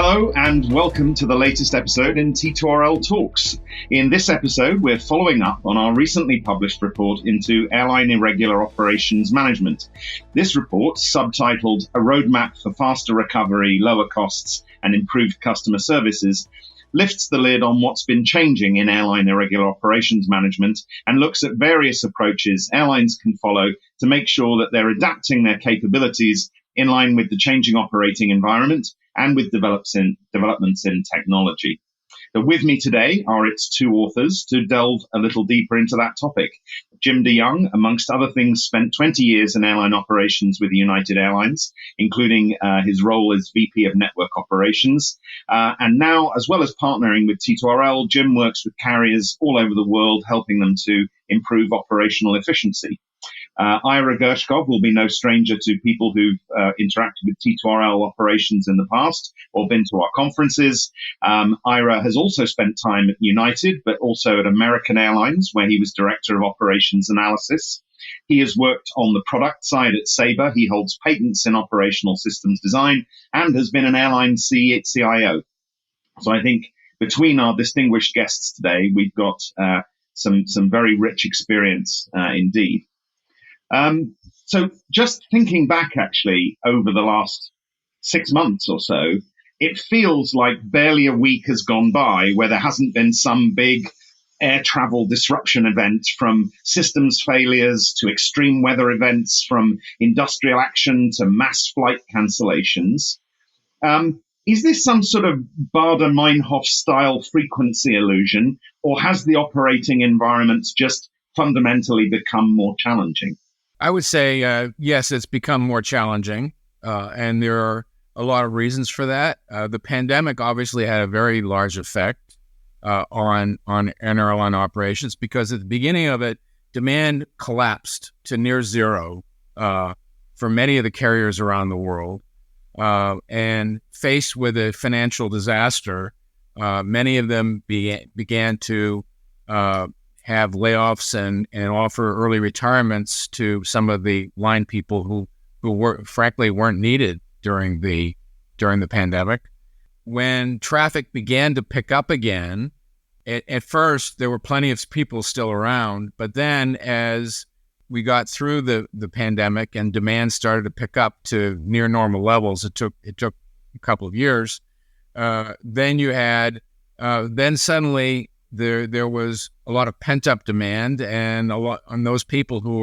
Hello and welcome to the latest episode in T2RL Talks. In this episode, we're following up on our recently published report into Airline Irregular Operations Management. This report, subtitled A Roadmap for Faster Recovery, Lower Costs and Improved Customer Services, lifts the lid on what's been changing in airline irregular operations management and looks at various approaches airlines can follow to make sure that they're adapting their capabilities in line with the changing operating environment and with developments in technology. So with me today are its two authors to delve a little deeper into that topic. Jim DeYoung, amongst other things, spent 20 years in airline operations with United Airlines, including his role as VP of Network Operations. And now, as well as partnering with T2RL, Jim works with carriers all over the world, helping them to improve operational efficiency. Ira Gershkoff will be no stranger to people who've interacted with T2RL operations in the past or been to our conferences. Ira has also spent time at United, but also at American Airlines, where he was Director of Operations Analysis. He has worked on the product side at Sabre. He holds patents in operational systems design and has been an airline CIO. So I think between our distinguished guests today, we've got some very rich experience indeed. So just thinking back, actually, over the last 6 months or so, it feels like barely a week has gone by where there hasn't been some big air travel disruption event, from systems failures to extreme weather events, from industrial action to mass flight cancellations. Is this some sort of Baader-Meinhof style frequency illusion, or has the operating environment just fundamentally become more challenging? I would say, yes, it's become more challenging, and there are a lot of reasons for that. The pandemic obviously had a very large effect on airline operations, because at the beginning of it, demand collapsed to near zero for many of the carriers around the world. And faced with a financial disaster, many of them began to have layoffs and offer early retirements to some of the line people who frankly weren't needed during the pandemic. When traffic began to pick up again, at first there were plenty of people still around, but then as we got through the pandemic and demand started to pick up to near normal levels, it took a couple of years. Then suddenly there was a lot of pent up demand, and a lot on those people who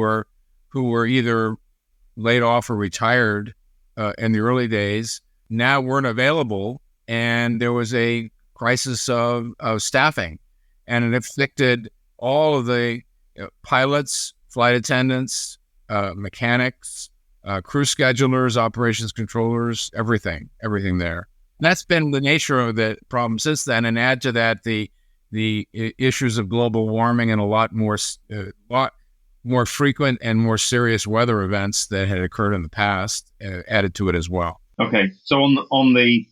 were either laid off or retired in the early days now weren't available, and there was a crisis of staffing, and it affected all of the pilots, flight attendants, mechanics, crew schedulers, operations controllers, everything there. And that's been the nature of the problem since then. And add to that the issues of global warming and a lot more frequent and more serious weather events that had occurred in the past added to it as well. Okay, so on the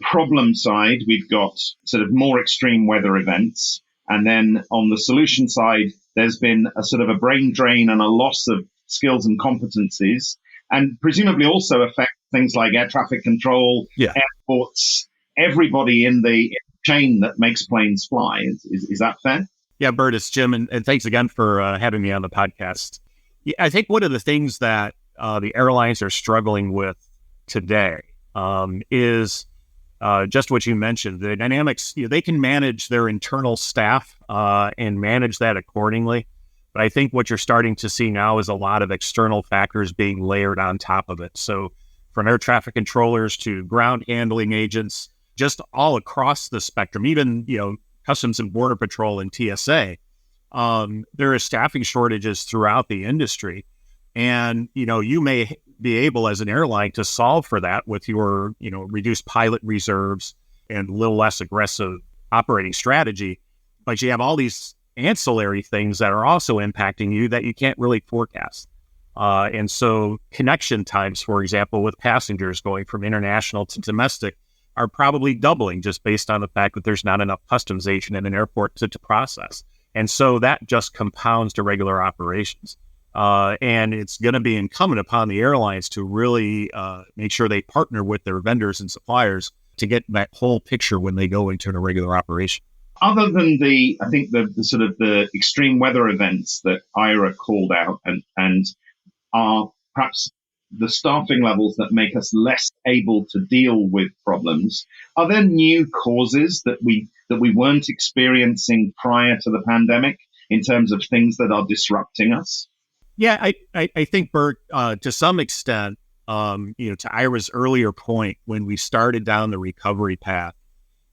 problem side, we've got sort of more extreme weather events, and then on the solution side, there's been a sort of a brain drain and a loss of skills and competencies, and presumably also affect things like air traffic control, airports, everybody in the chain that makes planes fly. Is that fair? Yeah, Bert, it's Jim, and thanks again for having me on the podcast. Yeah, I think one of the things that the airlines are struggling with today is just what you mentioned. The dynamics, they can manage their internal staff and manage that accordingly. But I think what you're starting to see now is a lot of external factors being layered on top of it. So from air traffic controllers to ground handling agents, just all across the spectrum, even, Customs and Border Patrol and TSA, there are staffing shortages throughout the industry. And, you may be able as an airline to solve for that with your, reduced pilot reserves and a little less aggressive operating strategy. But you have all these ancillary things that are also impacting you that you can't really forecast. And so connection times, for example, with passengers going from international to domestic are probably doubling just based on the fact that there's not enough customs agent in an airport to process. And so that just compounds irregular operations. And it's going to be incumbent upon the airlines to really make sure they partner with their vendors and suppliers to get that whole picture when they go into an irregular operation. Other than the sort of the extreme weather events that IRA called out and are perhaps the staffing levels that make us less able to deal with problems, are there new causes that we weren't experiencing prior to the pandemic in terms of things that are disrupting us? Yeah, I think, Bert, to some extent, to Ira's earlier point, when we started down the recovery path,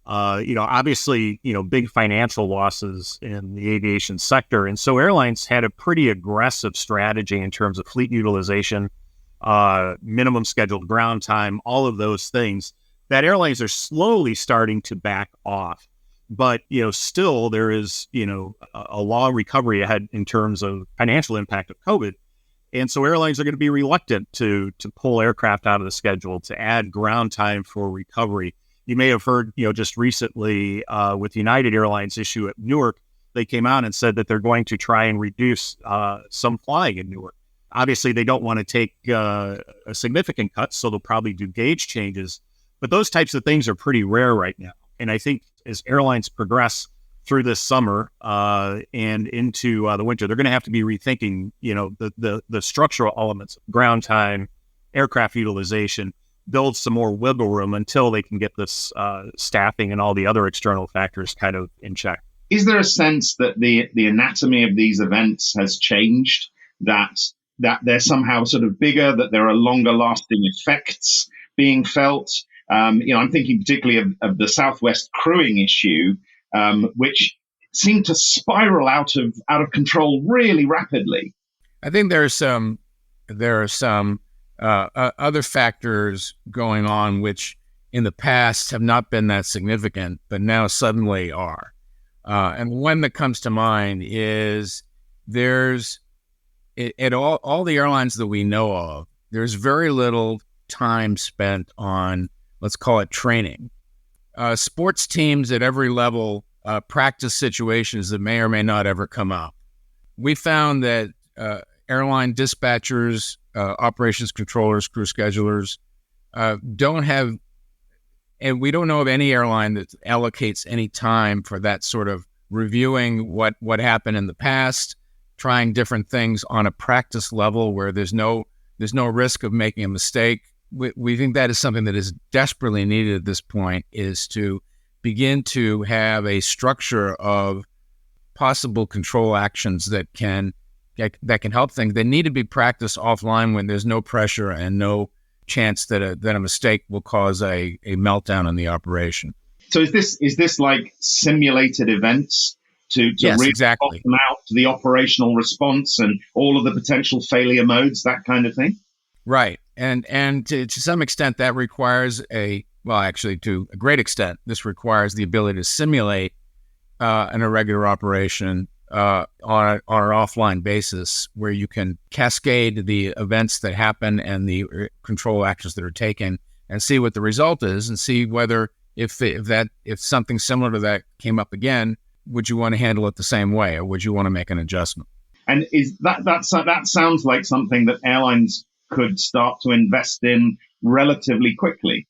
obviously, big financial losses in the aviation sector. And so airlines had a pretty aggressive strategy in terms of fleet utilization, minimum scheduled ground time, all of those things that airlines are slowly starting to back off. But, still there is, a long recovery ahead in terms of financial impact of COVID. And so airlines are going to be reluctant to pull aircraft out of the schedule, to add ground time for recovery. You may have heard, just recently with United Airlines issue at Newark, they came out and said that they're going to try and reduce some flying in Newark. Obviously, they don't want to take a significant cut, so they'll probably do gauge changes. But those types of things are pretty rare right now. And I think as airlines progress through this summer and into the winter, they're going to have to be rethinking, the structural elements of ground time, aircraft utilization, build some more wiggle room until they can get this staffing and all the other external factors kind of in check. Is there a sense that the anatomy of these events has changed, that they're somehow sort of bigger, that there are longer lasting effects being felt? I'm thinking particularly of the Southwest crewing issue, which seemed to spiral out of control really rapidly. I think there are some other factors going on which in the past have not been that significant, but now suddenly are. And one that comes to mind is at all the airlines that we know of, there's very little time spent on, let's call it, training. Sports teams at every level practice situations that may or may not ever come up. We found that airline dispatchers, operations controllers, crew schedulers don't have, and we don't know of any airline that allocates any time for that sort of reviewing what happened in the past, trying different things on a practice level where there's no risk of making a mistake. We think that is something that is desperately needed at this point, is to begin to have a structure of possible control actions that can help things. They need to be practiced offline when there's no pressure and no chance that a mistake will cause a meltdown in the operation. So is this like simulated events to yes, really exactly. bottom out the operational response and all of the potential failure modes, that kind of thing? Right. And to some extent that requires to a great extent, this requires the ability to simulate an irregular operation on an offline basis, where you can cascade the events that happen and the control actions that are taken and see what the result is, and see whether if something similar to that came up again, would you want to handle it the same way, or would you want to make an adjustment? And is that sounds like something that airlines could start to invest in relatively quickly?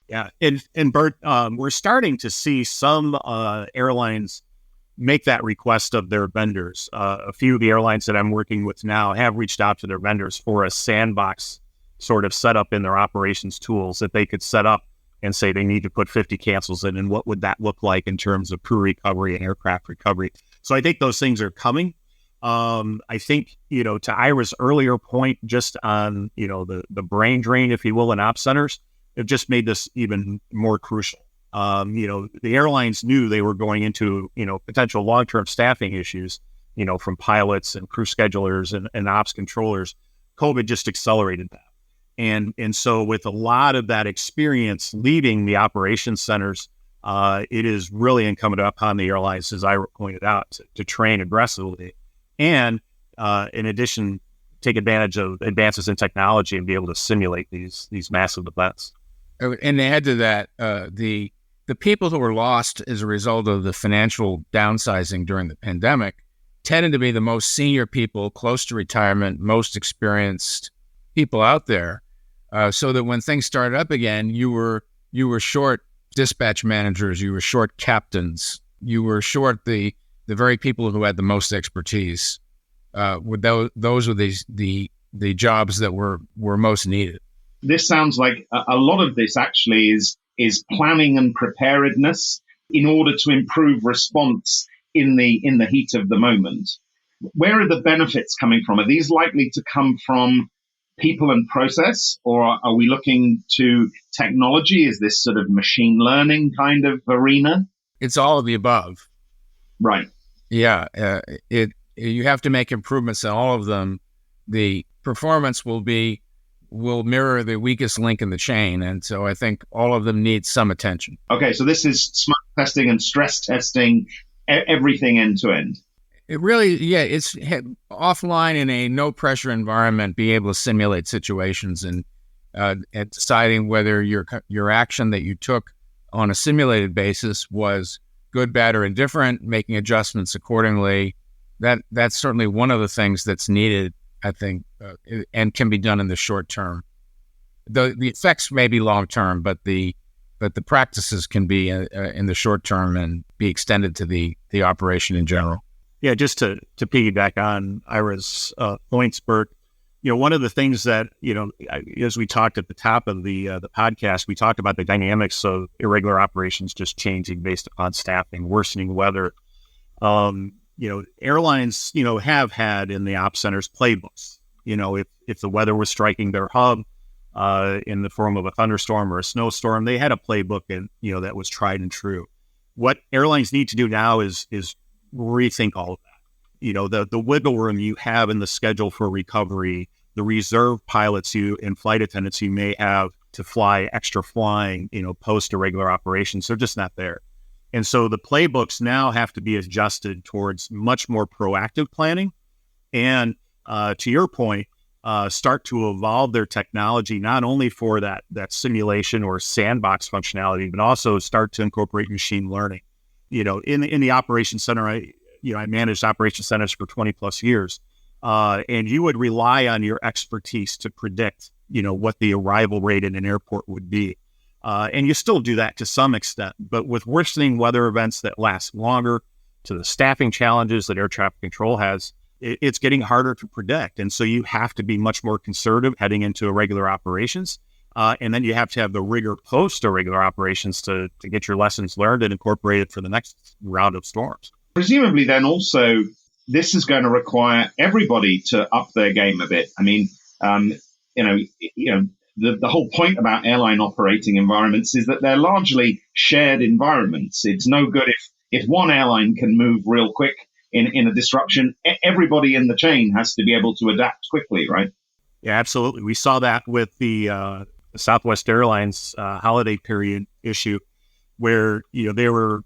Yeah, and Bert, we're starting to see some airlines make that request of their vendors. A few of the airlines that I'm working with now have reached out to their vendors for a sandbox sort of setup in their operations tools that they could set up and say they need to put 50 cancels in, and what would that look like in terms of crew recovery and aircraft recovery. So I think those things are coming. I think, to Ira's earlier point, just on, the brain drain, if you will, in ops centers, it just made this even more crucial. The airlines knew they were going into, potential long-term staffing issues, from pilots and crew schedulers and ops controllers. COVID just accelerated that. And so with a lot of that experience leaving the operations centers, it is really incumbent upon the airlines, as Ira pointed out, to train aggressively. And in addition, take advantage of advances in technology and be able to simulate these massive events. And add to that, the people who were lost as a result of the financial downsizing during the pandemic tended to be the most senior people, close to retirement, most experienced people out there. So that when things started up again, you were short dispatch managers, you were short captains, you were short the very people who had the most expertise. Those were the jobs that were most needed. This sounds like a lot of this actually is planning and preparedness in order to improve response in the heat of the moment. Where are the benefits coming from? Are these likely to come from people and process, or are we looking to technology? Is this sort of machine learning kind of arena? It's all of the above. Right. Yeah. You have to make improvements in all of them. The performance will mirror the weakest link in the chain. And so I think all of them need some attention. Okay. So this is smoke testing and stress testing, everything end to end. It really, it's offline in a no pressure environment, be able to simulate situations and deciding whether your action that you took on a simulated basis was good, bad, or indifferent, making adjustments accordingly. That's certainly one of the things that's needed, I think, and can be done in the short term. The effects may be long term, but the practices can be in the short term and be extended to the operation in general. Yeah, just to piggyback on Ira's points, Bert, one of the things that, as we talked at the top of the podcast, we talked about the dynamics of irregular operations just changing based upon staffing, worsening weather. Airlines, have had in the ops centers playbooks. If the weather was striking their hub in the form of a thunderstorm or a snowstorm, they had a playbook and, that was tried and true. What airlines need to do now is rethink all of that. The wiggle room you have in the schedule for recovery, the reserve pilots and flight attendants you may have to fly extra flying, post irregular operations, they're just not there. And so the playbooks now have to be adjusted towards much more proactive planning. And to your point, start to evolve their technology, not only for that simulation or sandbox functionality, but also start to incorporate machine learning. In the operations center, I managed operations centers for 20 plus years. And you would rely on your expertise to predict, what the arrival rate in an airport would be. And you still do that to some extent, but with worsening weather events that last longer, to the staffing challenges that air traffic control has, it's getting harder to predict. And so you have to be much more conservative heading into irregular operations. And then you have to have the rigor post irregular operations to get your lessons learned and incorporate it for the next round of storms. Presumably then also, this is going to require everybody to up their game a bit. I mean, the whole point about airline operating environments is that they're largely shared environments. It's no good if one airline can move real quick in a disruption. Everybody in the chain has to be able to adapt quickly, right? Yeah, absolutely. We saw that with the Southwest Airlines holiday period issue, where they were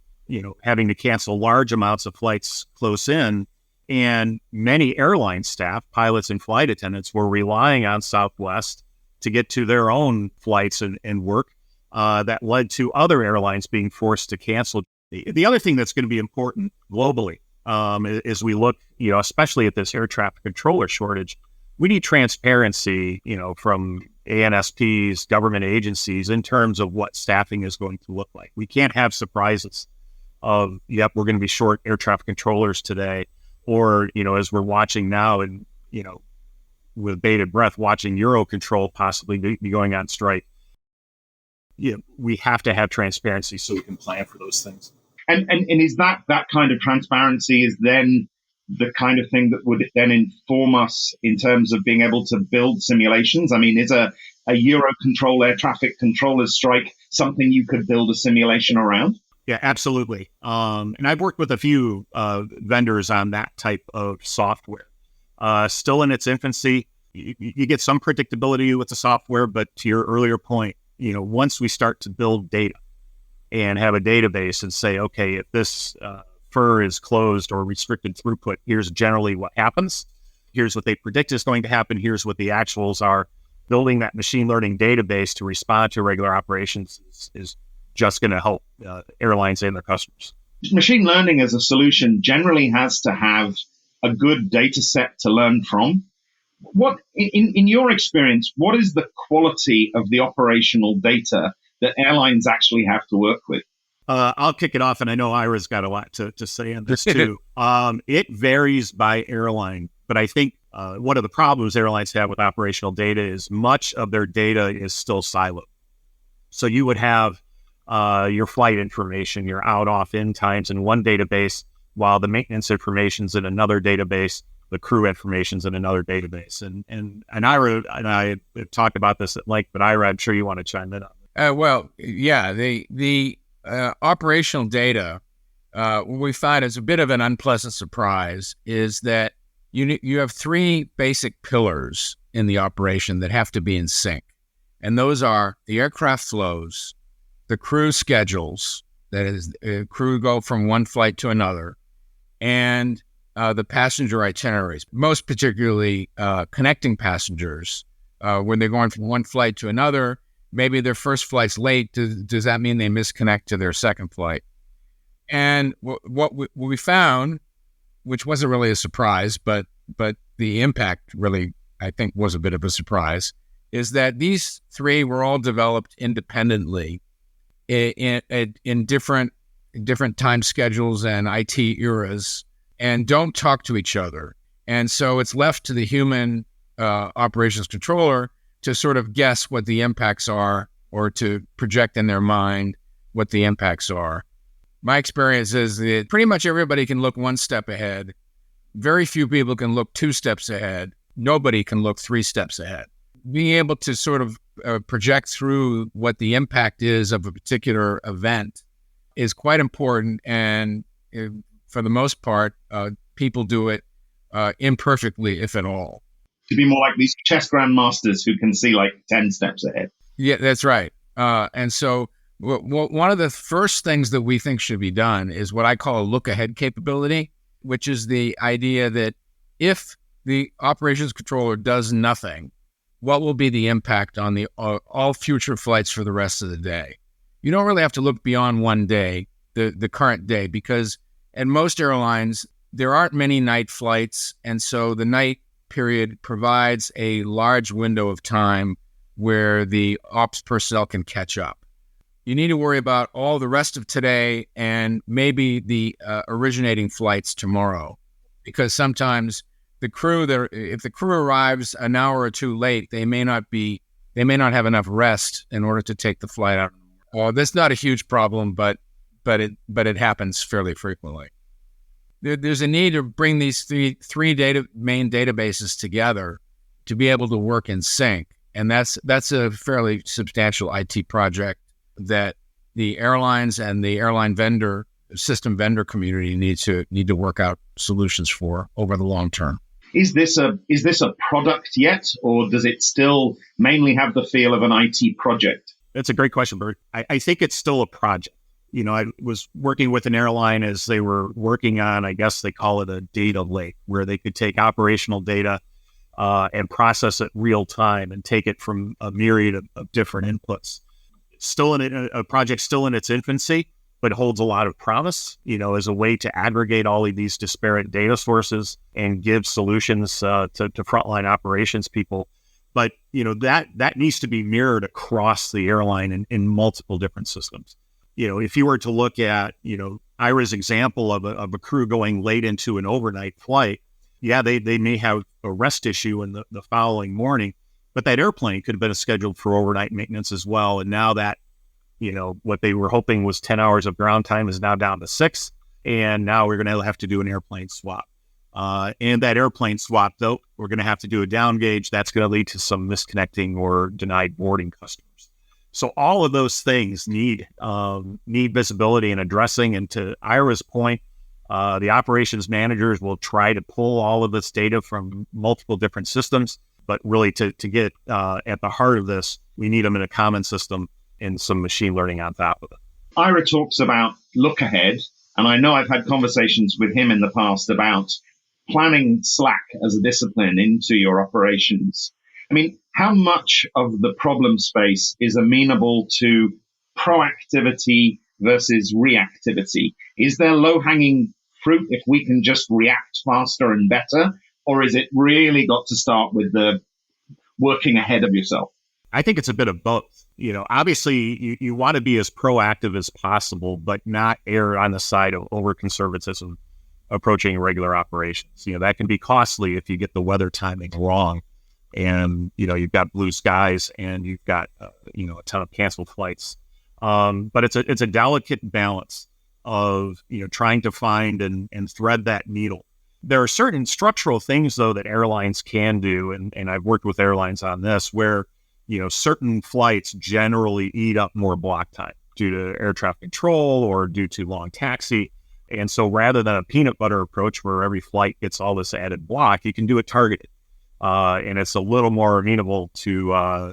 having to cancel large amounts of flights close in, and many airline staff, pilots and flight attendants, were relying on Southwest to get to their own flights and work. That led to other airlines being forced to cancel. The other thing that's going to be important globally, as we look, especially at this air traffic controller shortage, we need transparency, from ANSPs, government agencies, in terms of what staffing is going to look like. We can't have surprises of, we're going to be short air traffic controllers today, or, as we're watching now and, with bated breath, watching Eurocontrol possibly be going on strike. We have to have transparency so we can plan for those things. And is that kind of transparency is then the kind of thing that would then inform us in terms of being able to build simulations? I mean, is a Eurocontrol air traffic controllers strike something you could build a simulation around? Yeah, absolutely. And I've worked with a few vendors on that type of software. Still in its infancy, you get some predictability with the software, but to your earlier point, once we start to build data and have a database and say, okay, if this FER is closed or restricted throughput, here's generally what happens. Here's what they predict is going to happen. Here's what the actuals are. Building that machine learning database to respond to regular operations is just going to help airlines and their customers. Machine learning as a solution generally has to have a good data set to learn from. What, in your experience, what is the quality of the operational data that airlines actually have to work with? I'll kick it off, and I know Ira's got a lot to say on this too. It varies by airline, but I think one of the problems airlines have with operational data is much of their data is still siloed. So you would have your flight information, your out, off, in times in one database, while the maintenance information's in another database, the crew information's in another database. And Ira and I have talked about this at length, but Ira, I'm sure you want to chime in on it. Well, yeah, the operational data, what we find is a bit of an unpleasant surprise is that you have three basic pillars in the operation that have to be in sync. And those are the aircraft flows, the crew schedules, that is, crew go from one flight to another, and the passenger itineraries, most particularly connecting passengers. When they're going from one flight to another, maybe their first flight's late. Does that mean they misconnect to their second flight? And what we found, which wasn't really a surprise, but the impact really, I think, was a bit of a surprise, is that these three were all developed independently in different time schedules and IT eras, and don't talk to each other. And so it's left to the human operations controller to sort of guess what the impacts are, or to project in their mind what the impacts are. My experience is that pretty much everybody can look one step ahead. Very few people can look 2 steps ahead. Nobody can look 3 steps ahead. Being able to sort of project through what the impact is of a particular event is quite important. And for the most part, people do it imperfectly, if at all. To be more like these chess grandmasters who can see like 10 steps ahead. Yeah, that's right. And so one of the first things that we think should be done is what I call a look-ahead capability, which is the idea that if the operations controller does nothing, what will be the impact on the all future flights for the rest of the day? You don't really have to look beyond one day, the current day, because at most airlines, there aren't many night flights, and so the night period provides a large window of time where the ops personnel can catch up. You need to worry about all the rest of today and maybe the originating flights tomorrow, because sometimes if the crew arrives an hour or two late, they may not have enough rest in order to take the flight out. Well, that's not a huge problem, but it happens fairly frequently. There's a need to bring these three main databases together to be able to work in sync, and that's a fairly substantial IT project that the airlines and the airline system vendor community need to work out solutions for over the long term. Is this a product yet, or does it still mainly have the feel of an IT project? That's a great question, Bert. I think it's still a project. You know, I was working with an airline as they were working on, I guess they call it a data lake, where they could take operational data and process it real time and take it from a myriad of different inputs. Still a project still in its infancy, but holds a lot of promise, you know, as a way to aggregate all of these disparate data sources and give solutions to frontline operations people. But, you know, that needs to be mirrored across the airline in multiple different systems. You know, if you were to look at, you know, Ira's example of a crew going late into an overnight flight, yeah, they may have a rest issue in the following morning, but that airplane could have been scheduled for overnight maintenance as well. And now that, you know, what they were hoping was 10 hours of ground time is now down to 6. And now we're going to have to do an airplane swap. And that airplane swap, though, we're going to have to do a down gauge. That's going to lead to some misconnecting or denied boarding customers. So all of those things need visibility and addressing. And to Ira's point, the operations managers will try to pull all of this data from multiple different systems. But really, to get at the heart of this, we need them in a common system and some machine learning on top of it. Ira talks about look ahead, and I know I've had conversations with him in the past about planning slack as a discipline into your operations. I mean, how much of the problem space is amenable to proactivity versus reactivity? Is there low-hanging fruit if we can just react faster and better, or is it really got to start with the working ahead of yourself? I think it's a bit of both. Obviously you want to be as proactive as possible, but not err on the side of over conservatism approaching regular operations. That can be costly if you get the weather timing wrong, and you've got blue skies and you've got a ton of canceled flights. But it's a delicate balance of trying to find and thread that needle. There are certain structural things though that airlines can do, and I've worked with airlines on this, where certain flights generally eat up more block time due to air traffic control or due to long taxi. And so rather than a peanut butter approach where every flight gets all this added block, you can do it targeted. And it's a little more amenable to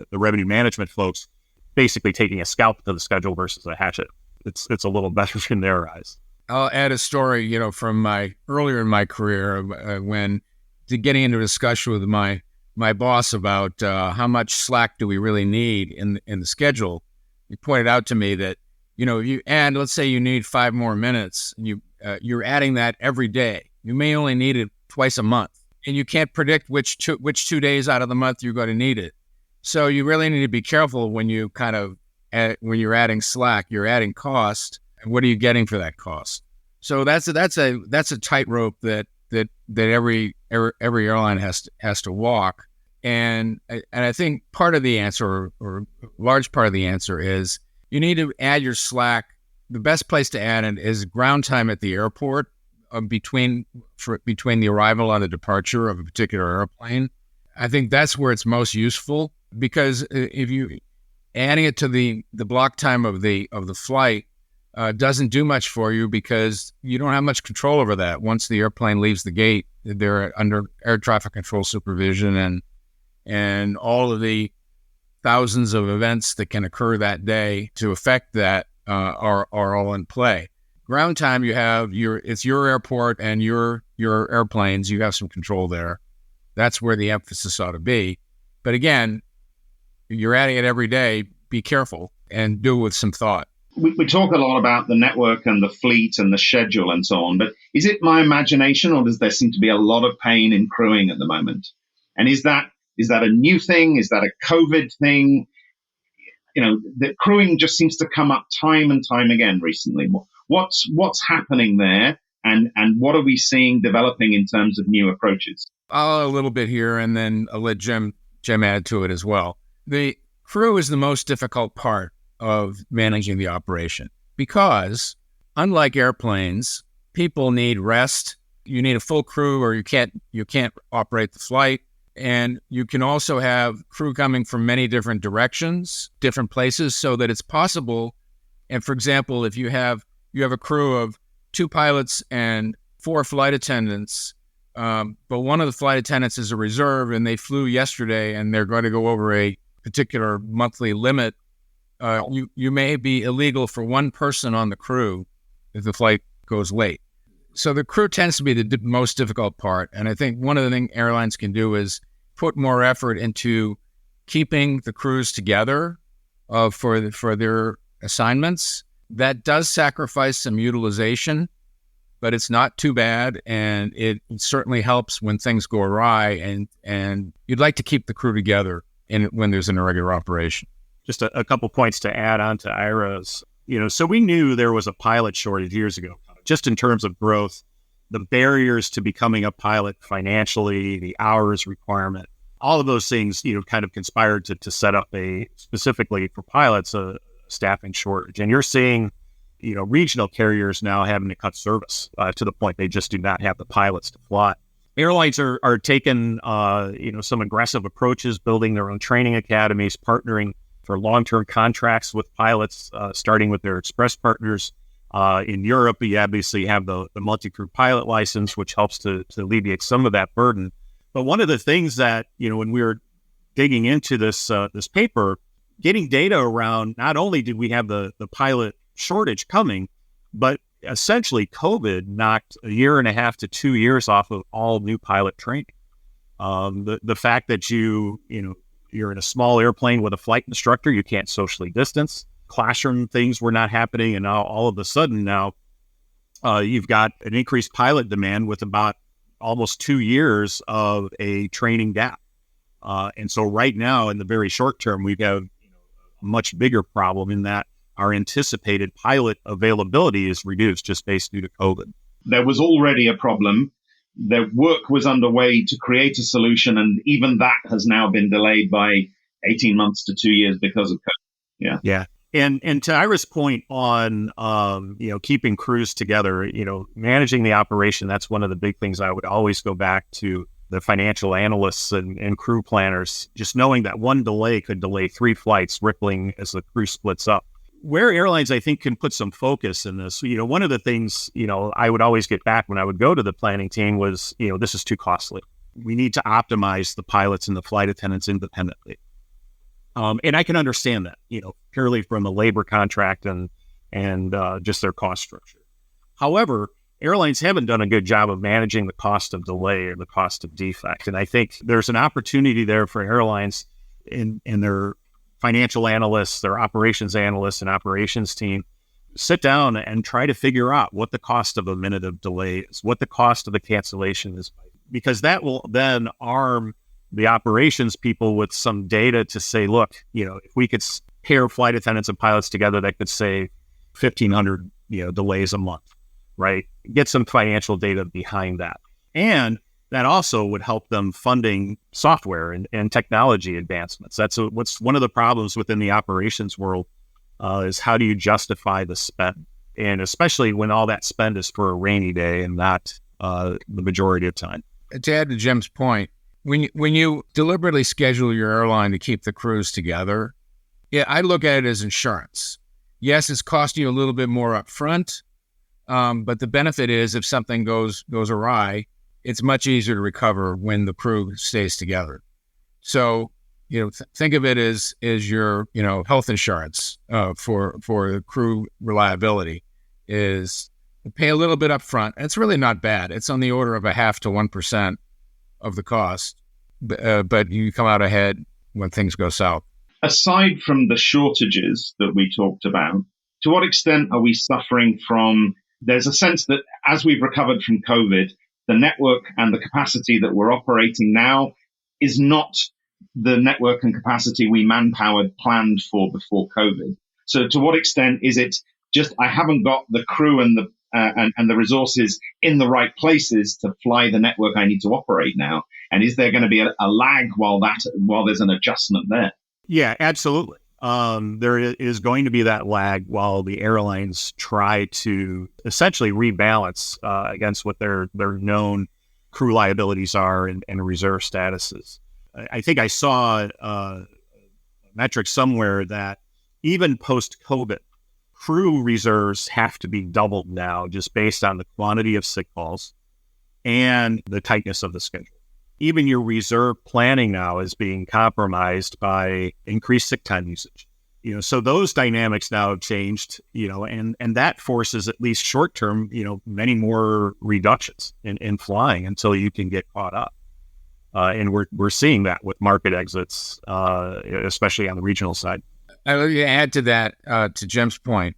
the revenue management folks basically taking a scalpel to the schedule versus a hatchet. It's a little better in their eyes. I'll add a story, from my earlier in my career when getting into a discussion with my boss about how much slack do we really need in the schedule. He pointed out to me that let's say you need 5 more minutes, and you're adding that every day. You may only need it twice a month, and you can't predict which 2 days out of the month you're going to need it. So you really need to be careful when you when you're adding slack, you're adding cost, and what are you getting for that cost? So that's a tightrope that every airline has to walk. And I think part of the answer, or a large part of the answer, is you need to add your slack. The best place to add it is ground time at the airport between the arrival and the departure of a particular airplane. I think that's where it's most useful, because if you adding it to the block time of the flight doesn't do much for you, because you don't have much control over that. Once the airplane leaves the gate, they're under air traffic control supervision, and all of the thousands of events that can occur that day to affect that are all in play. Ground time, it's your airport and your airplanes. You have some control there. That's where the emphasis ought to be. But again, you're adding it every day. Be careful and do it with some thought. We talk a lot about the network and the fleet and the schedule and so on, but is it my imagination, or does there seem to be a lot of pain in crewing at the moment? And is that a new thing? Is that a COVID thing? The crewing just seems to come up time and time again recently. What's happening there, and what are we seeing developing in terms of new approaches? I'll a little bit here, and then I'll let Jim add to it as well. The crew is the most difficult part of managing the operation, because unlike airplanes, people need rest. You need a full crew, or you can't operate the flight. And you can also have crew coming from many different directions, different places, so that it's possible. And for example, if you have a crew of 2 pilots and 4 flight attendants, but one of the flight attendants is a reserve and they flew yesterday and they're going to go over a particular monthly limit, you may be illegal for one person on the crew if the flight goes late. So the crew tends to be the most difficult part. And I think one of the things airlines can do is put more effort into keeping the crews together for their assignments. That does sacrifice some utilization, but it's not too bad, and it certainly helps when things go awry, and you'd like to keep the crew together when there's an irregular operation. Just a couple points to add on to Ira's. So we knew there was a pilot shortage years ago, just in terms of growth, the barriers to becoming a pilot financially, the hours requirement, all of those things, kind of conspired to set up specifically for pilots, a staffing shortage. And you're seeing, regional carriers now having to cut service to the point they just do not have the pilots to fly. Airlines are taking, some aggressive approaches, building their own training academies, partnering for long-term contracts with pilots, starting with their express partners. In Europe, you obviously have the multi-crew pilot license, which helps to alleviate some of that burden. But one of the things that, when we were digging into this paper, getting data around, not only did we have the pilot shortage coming, but essentially COVID knocked 1.5 to 2 years off of all new pilot training. The fact that you're in a small airplane with a flight instructor, you can't socially distance. Classroom things were not happening, and now all of a sudden you've got an increased pilot demand with about almost 2 years of a training gap. And so right now, in the very short term, we have a much bigger problem in that our anticipated pilot availability is reduced just based due to COVID. There was already a problem. The work was underway to create a solution, and even that has now been delayed by 18 months to 2 years because of COVID. Yeah. And to Ira's point on, keeping crews together, managing the operation, that's one of the big things I would always go back to the financial analysts and crew planners, just knowing that one delay could delay 3 flights, rippling as the crew splits up. Where airlines, I think, can put some focus in this, one of the things, I would always get back when I would go to the planning team was, this is too costly. We need to optimize the pilots and the flight attendants independently. And I can understand that, purely from a labor contract and just their cost structure. However, airlines haven't done a good job of managing the cost of delay or the cost of defect. And I think there's an opportunity there for airlines in their financial analysts, their operations analysts and operations team, sit down and try to figure out what the cost of a minute of delay is, what the cost of the cancellation is, because that will then arm the operations people with some data to say, look, if we could pair flight attendants and pilots together, that could save 1,500, delays a month, right? Get some financial data behind that. And that also would help them funding software and technology advancements. That's what's one of the problems within the operations world is how do you justify the spend? And especially when all that spend is for a rainy day and not the majority of time. To add to Jim's point, when you deliberately schedule your airline to keep the crews together, I look at it as insurance. Yes, it's costing you a little bit more up front, but the benefit is if something goes awry, it's much easier to recover when the crew stays together. So, think of it as your, health insurance for the crew reliability is pay a little bit up front. It's really not bad. It's on the order of 0.5% to 1% of the cost, but you come out ahead when things go south. Aside from the shortages that we talked about, to what extent are we suffering from, there's a sense that as we've recovered from COVID, the network and the capacity that we're operating now is not the network and capacity we manpowered planned for before COVID. So to what extent is it just I haven't got the crew and the resources in the right places to fly the network I need to operate now? And is there going to be a lag while there's an adjustment there? Yeah, absolutely. There is going to be that lag while the airlines try to essentially rebalance against what their known crew liabilities are and reserve statuses. I think I saw a metric somewhere that even post-COVID, crew reserves have to be doubled now just based on the quantity of sick calls and the tightness of the schedule. Even your reserve planning now is being compromised by increased sick time usage. So those dynamics now have changed, and that forces at least short term, many more reductions in flying until you can get caught up. And we're seeing that with market exits, especially on the regional side. I would add to that, to Jim's point,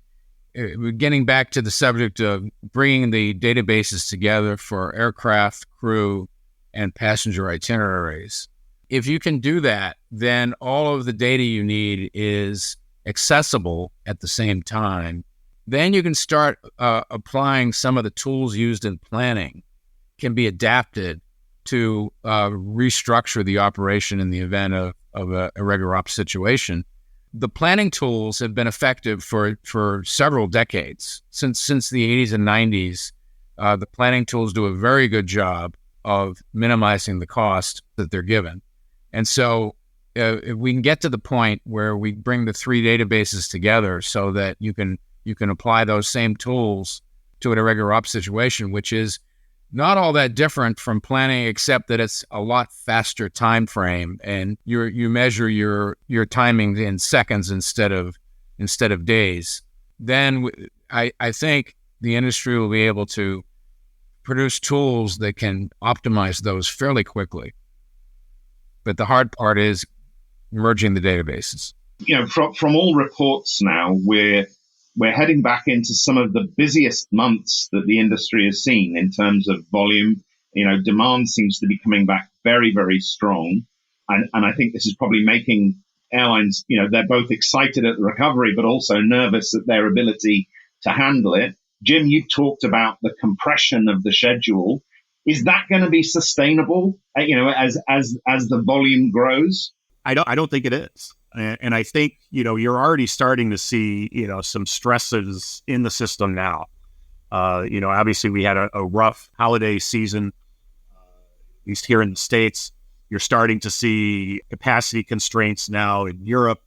getting back to the subject of bringing the databases together for aircraft, crew, and passenger itineraries. If you can do that, then all of the data you need is accessible at the same time. Then you can start applying some of the tools used in planning can be adapted to restructure the operation in the event of a irregular ops situation. The planning tools have been effective for several decades. Since the 80s and 90s, the planning tools do a very good job of minimizing the cost that they're given. And so if we can get to the point where we bring the 3 databases together so that you can apply those same tools to an irregular ops situation, which is not all that different from planning, except that it's a lot faster time frame, and you measure your timing in seconds instead of days. Then I think the industry will be able to produce tools that can optimize those fairly quickly. But the hard part is merging the databases. From all reports now, we're heading back into some of the busiest months that the industry has seen in terms of volume. Demand seems to be coming back very, very strong. And I think this is probably making airlines, they're both excited at the recovery, but also nervous at their ability to handle it. Jim, you've talked about the compression of the schedule. Is that going to be sustainable, as the volume grows? I don't think it is. And I think, you're already starting to see, some stresses in the system now. Obviously we had a rough holiday season, at least here in the States. You're starting to see capacity constraints now in Europe,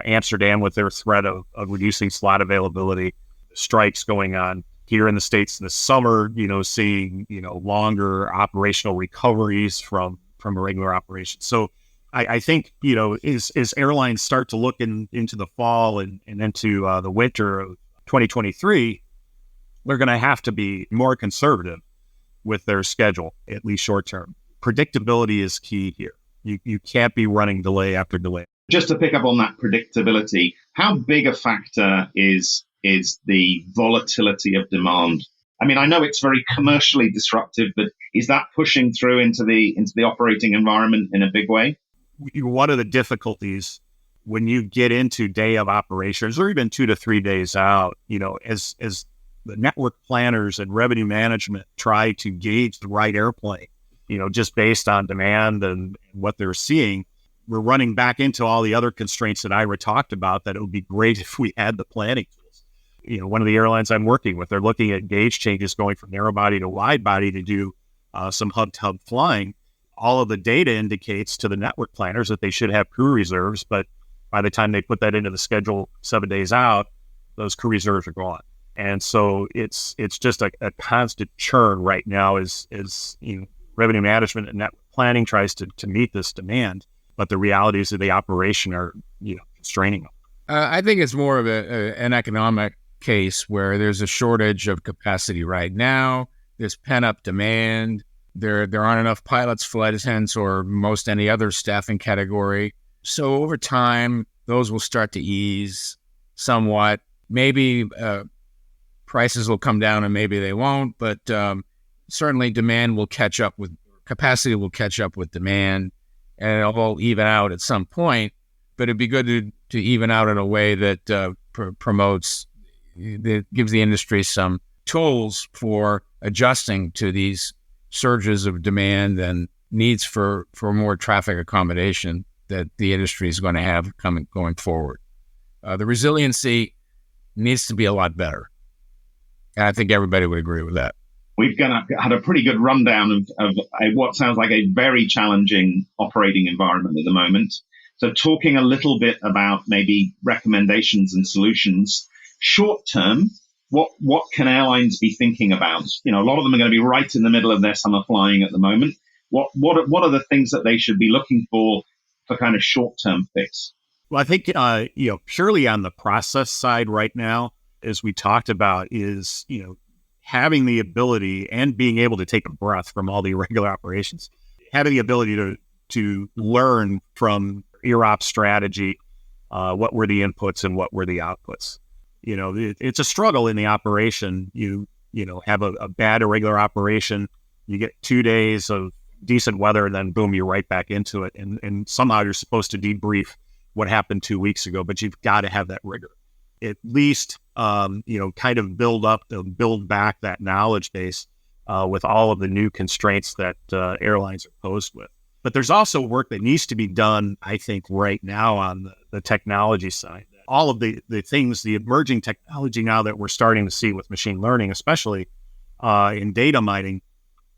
Amsterdam with their threat of reducing slot availability, strikes going on here in the States this summer, seeing, longer operational recoveries from irregular operations. So I think, as airlines start to look into the fall and into the winter of 2023, they're going to have to be more conservative with their schedule, at least short term. Predictability is key here. You can't be running delay after delay. Just to pick up on that predictability, how big a factor is the volatility of demand? I mean, I know it's very commercially disruptive, but is that pushing through into the operating environment in a big way? One of the difficulties when you get into day of operations, or even 2 to 3 days out, as the network planners and revenue management try to gauge the right airplane, just based on demand and what they're seeing, we're running back into all the other constraints that Ira talked about, that it would be great if we had the planning tools. One of the airlines I'm working with, they're looking at gauge changes going from narrow body to wide body to do some hub-to-hub flying. All of the data indicates to the network planners that they should have crew reserves, but by the time they put that into the schedule 7 days out, those crew reserves are gone. And so it's just a constant churn right now as revenue management and network planning tries to meet this demand, but the realities of the operation are constraining them. I think it's more of an economic case where there's a shortage of capacity right now. There's pent-up demand. There aren't enough pilots, flight attendants, or most any other staffing category. So over time, those will start to ease somewhat. Maybe prices will come down and maybe they won't, but certainly demand will catch up with capacity will catch up with demand, and it'll all even out at some point. But it'd be good to even out in a way that promotes, that gives the industry some tools for adjusting to these surges of demand and needs for more traffic accommodation that the industry is going to have going forward. The resiliency needs to be a lot better. And I think everybody would agree with that. We've had a pretty good rundown of what sounds like a very challenging operating environment at the moment. So talking a little bit about maybe recommendations and solutions, short term, what can airlines be thinking about? A lot of them are going to be right in the middle of their summer flying at the moment. What are the things that they should be looking for kind of short term fix? Well, I think purely on the process side right now, as we talked about, is having the ability and being able to take a breath from all the irregular operations, having the ability to learn from IROPS strategy, what were the inputs and what were the outputs. It's a struggle in the operation. You have a bad irregular operation, you get 2 days of decent weather, and then boom, you're right back into it. And somehow you're supposed to debrief what happened 2 weeks ago, but you've got to have that rigor. At least, kind of build back that knowledge base with all of the new constraints that airlines are posed with. But there's also work that needs to be done, I think, right now on the technology side. All of the things, the emerging technology now that we're starting to see with machine learning, especially in data mining,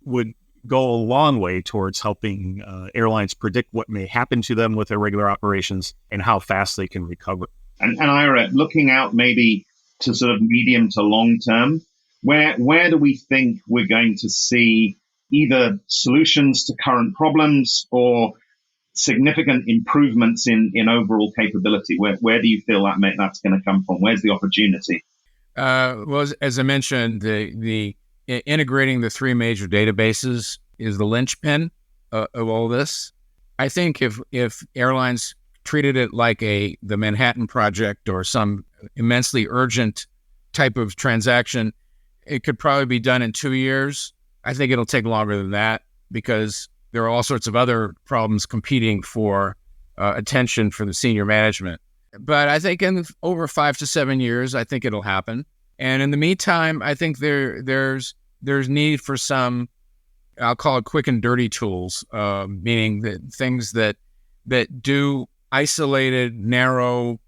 would go a long way towards helping airlines predict what may happen to them with irregular operations and how fast they can recover. And Ira, looking out maybe to sort of medium to long term, where do we think we're going to see either solutions to current problems or significant improvements in overall capability? Where do you feel that's going to come from? Where's the opportunity? Well, as I mentioned, the integrating the three major databases is the linchpin of all this. I think if airlines treated it like the Manhattan Project or some immensely urgent type of transaction, it could probably be done in 2 years. I think it'll take longer than that because there are all sorts of other problems competing for attention for the senior management. But I think in over 5 to 7 years, I think it'll happen. And in the meantime, I think there's need for some, I'll call it quick and dirty tools, meaning that things that do isolated, narrow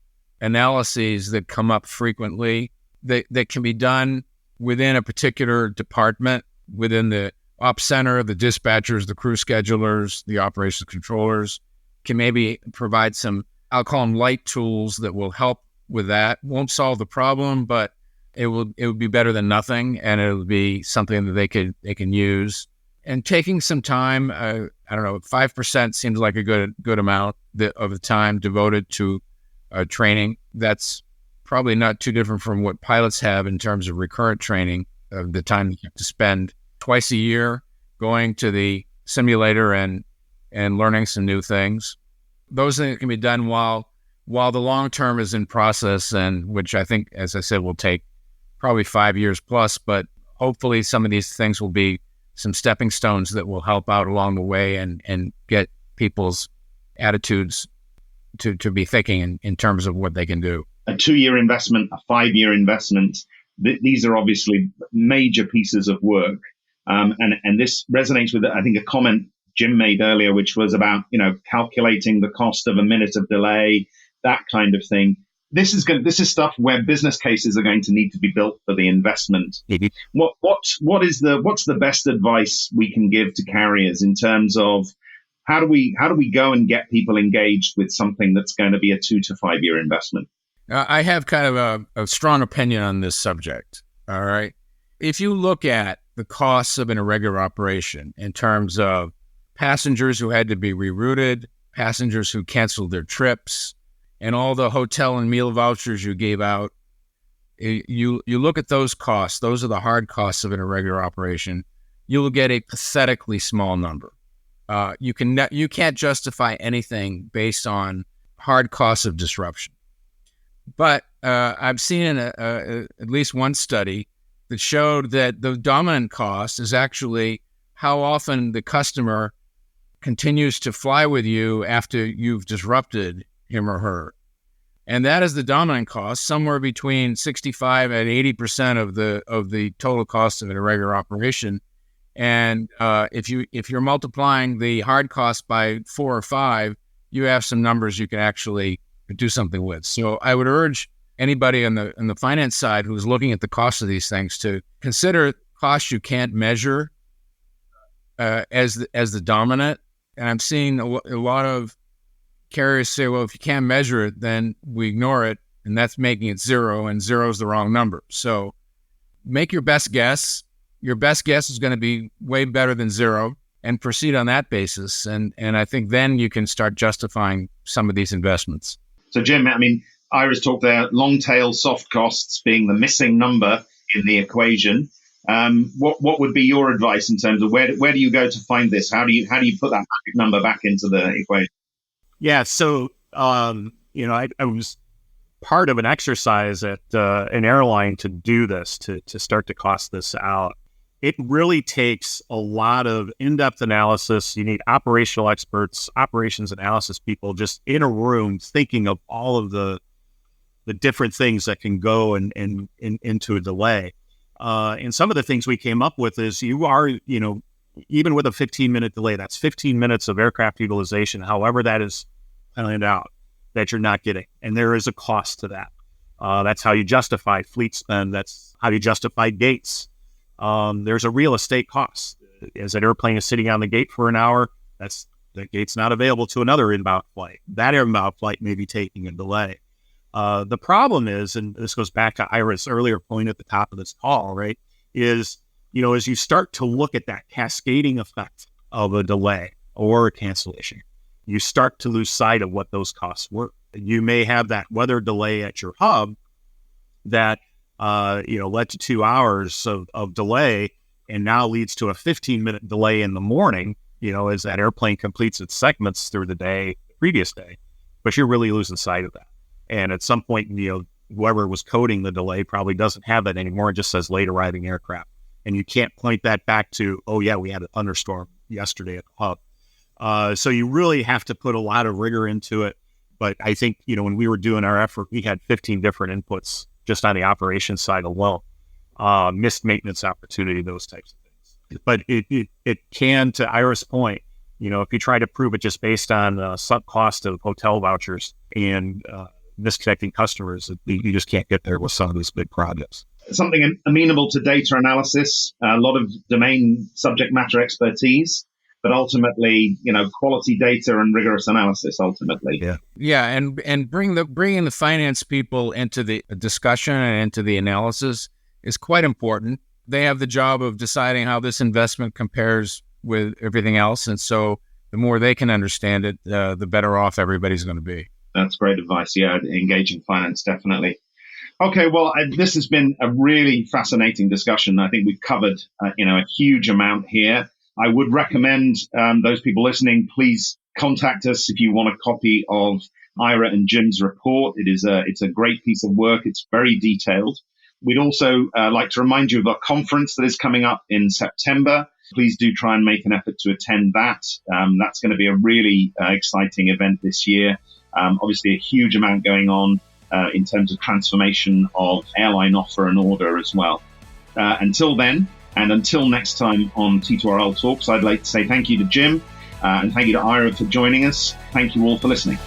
analyses that come up frequently that can be done within a particular department, within the ops center, the dispatchers, the crew schedulers, the operations controllers, can maybe provide some, I'll call them light tools that will help with that. Won't solve the problem, but it would be better than nothing, and it would be something that they can use. And taking some time, I don't know, 5% seems like a good amount of the time devoted to training. That's probably not too different from what pilots have in terms of recurrent training, of the time you have to spend twice a year going to the simulator and learning some new things. Those things can be done while the long term is in process, and which I think, as I said, will take probably 5 years plus, but hopefully some of these things will be some stepping stones that will help out along the way and get people's attitudes to be thinking in terms of what they can do. A 2-year investment, a 5-year investment, these are obviously major pieces of work. And this resonates with, I think, a comment Jim made earlier, which was about, calculating the cost of a minute of delay, that kind of thing. This is stuff where business cases are going to need to be built for the investment. Mm-hmm. What's the best advice we can give to carriers in terms of how do we go and get people engaged with something that's going to be a 2 to 5 year investment? I have kind of a strong opinion on this subject. All right. If you look at the costs of an irregular operation in terms of passengers who had to be rerouted, passengers who canceled their trips, and all the hotel and meal vouchers you gave out, you look at those costs, those are the hard costs of an irregular operation, you'll get a pathetically small number. You can't justify anything based on hard costs of disruption. But I've seen at least one study that showed that the dominant cost is actually how often the customer continues to fly with you after you've disrupted him or her. And that is the dominant cost, somewhere between 65 and 80% of the total cost of an irregular operation. And if you're multiplying the hard cost by 4 or 5, you have some numbers you can actually do something with. So I would urge anybody on the finance side who's looking at the cost of these things to consider costs you can't measure as the dominant. And I'm seeing a lot of carriers say, well, if you can't measure it, then we ignore it, and that's making it 0, and 0 is the wrong number. So make your best guess. Your best guess is going to be way better than 0, and proceed on that basis. And I think then you can start justifying some of these investments. So, Jim, Ira's talked there, long tail soft costs being the missing number in the equation. What would be your advice in terms of where do you go to find this? How do you put that number back into the equation? Yeah, so I was part of an exercise at an airline to do this, to start to cost this out. It really takes a lot of in-depth analysis. You need operational experts, operations analysis people just in a room thinking of all of the different things that can go and into a delay. And some of the things we came up with is even with a 15-minute delay, that's 15 minutes of aircraft utilization, however that is planned out, that you're not getting. And there is a cost to that. That's how you justify fleet spend. That's how you justify gates. There's a real estate cost. As an airplane is sitting on the gate for an hour, that gate's not available to another inbound flight. That inbound flight may be taking a delay. The problem is, and this goes back to Ira's earlier point at the top of this call, right, is, as you start to look at that cascading effect of a delay or a cancellation, you start to lose sight of what those costs were. You may have that weather delay at your hub that, led to 2 hours of delay and now leads to a 15-minute delay in the morning, as that airplane completes its segments through the previous day. But you're really losing sight of that. And at some point, whoever was coding the delay probably doesn't have that anymore. It just says late arriving aircraft. And you can't point that back to, oh yeah, we had a thunderstorm yesterday at the hub. So you really have to put a lot of rigor into it. But I think, when we were doing our effort, we had 15 different inputs just on the operations side alone, missed maintenance opportunity, those types of things. But it can, to Ira's point, if you try to prove it just based on sunk cost of hotel vouchers and misconnecting customers, you just can't get there with some of these big projects. Something amenable to data analysis, a lot of domain subject matter expertise, but ultimately, quality data and rigorous analysis. Ultimately, and bringing the finance people into the discussion and into the analysis is quite important. They have the job of deciding how this investment compares with everything else, and so the more they can understand it, the better off everybody's going to be. That's great advice. Yeah, engaging finance, definitely. Okay, well, this has been a really fascinating discussion. I think we've covered, a huge amount here. I would recommend those people listening, please contact us if you want a copy of Ira and Jim's report. It's a great piece of work. It's very detailed. We'd also like to remind you of a conference that is coming up in September. Please do try and make an effort to attend that. That's going to be a really exciting event this year. Obviously, a huge amount going on in terms of transformation of airline offer and order as well. Until then, and until next time on T2RL Talks, I'd like to say thank you to Jim and thank you to Ira for joining us. Thank you all for listening.